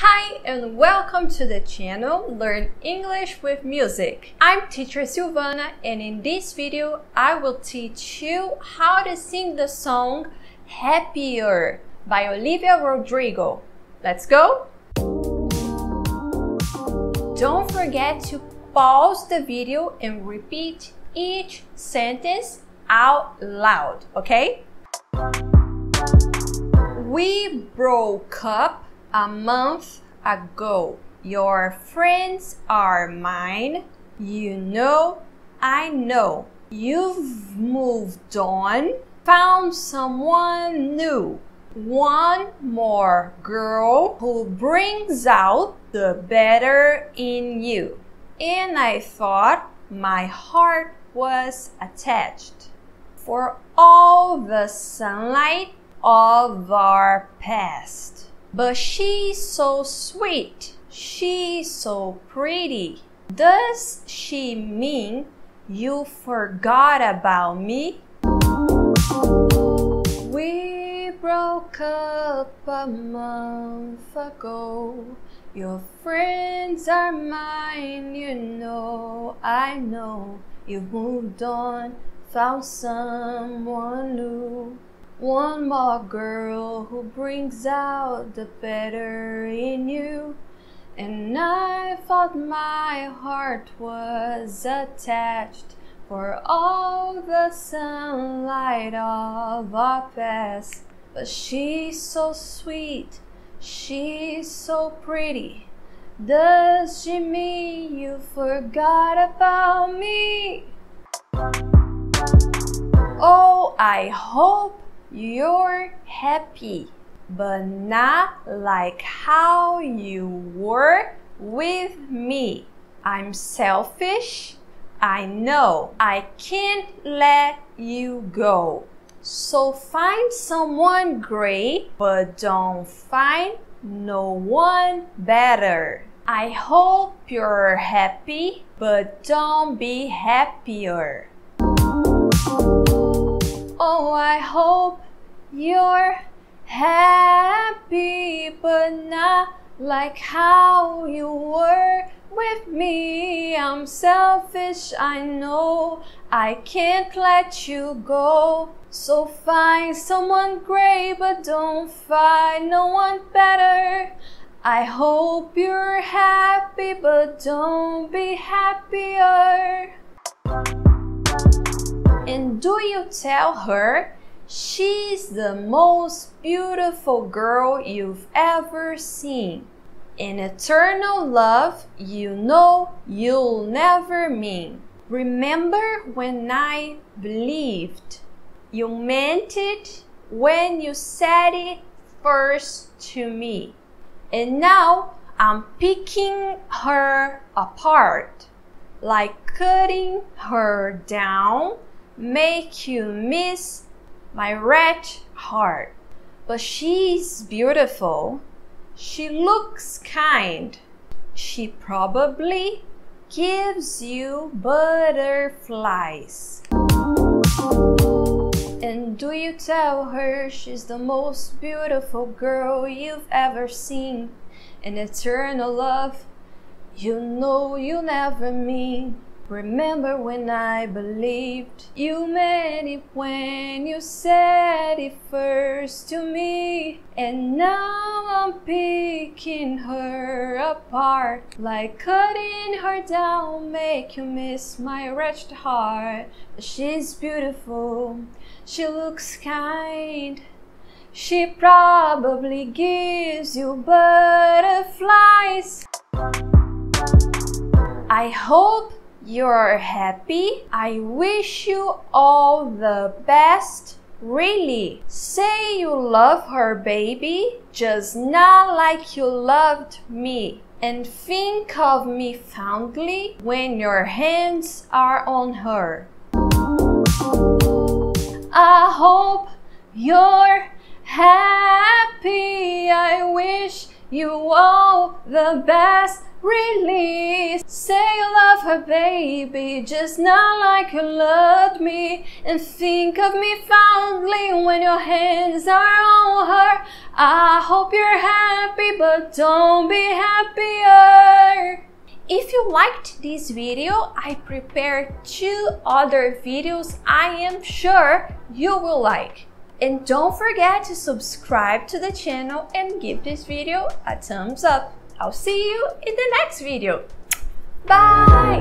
Hi and welcome to the channel Learn English with Music. I'm teacher Silvana and in this video I will teach you how to sing the song Happier by Olivia Rodrigo. Let's go! Don't forget to pause the video and repeat each sentence out loud, okay? We broke up a month ago. Your friends are mine. You know, I know. You've moved on, found someone new. One more girl who brings out the better in you. And I thought my heart was attached for all the sunlight of our past. But she's so sweet, she's so pretty. Does she mean you forgot about me? We broke up a month ago. Your friends are mine, you know, I know. You've moved on, found someone new. One more girl who brings out the better in you. And I thought my heart was attached for all the sunlight of our past. But she's so sweet, she's so pretty. Does she mean you forgot about me? Oh, I hope you're happy, but not like how you were with me. I'm selfish, I know. I can't let you go. So find someone great, but don't find no one better. I hope you're happy, but don't be happier. Oh, I hope you're happy, but not like how you were with me. I'm selfish, I know. I can't let you go. So find someone great, but don't find no one better. I hope you're happy, but don't be happier. And do you tell her she's the most beautiful girl you've ever seen? An eternal love you know you'll never mean. Remember when I believed you meant it when you said it first to me. And now I'm picking her apart, like cutting her down. Make you miss my wretched heart. But she's beautiful. She looks kind. She probably gives you butterflies. And do you tell her she's the most beautiful girl you've ever seen? An eternal love you know you'll never mean. Remember when I believed you meant it when you said it first to me. And now I'm picking her apart, like cutting her down, make you miss my wretched heart. But she's beautiful, she looks kind. She probably gives you butterflies. I hope you're happy. I wish you all the best. Really, say you love her, baby, just not like you loved me. And think of me fondly when your hands are on her. I hope you're happy. I wish you all the best. Really, say you love her, baby, just not like you loved me. And think of me fondly when your hands are on her. I hope you're happy, but don't be happier. If you liked this video, I prepared 2 other videos I am sure you will like. And don't forget to subscribe to the channel and give this video a thumbs up. I'll see you in the next video. Bye!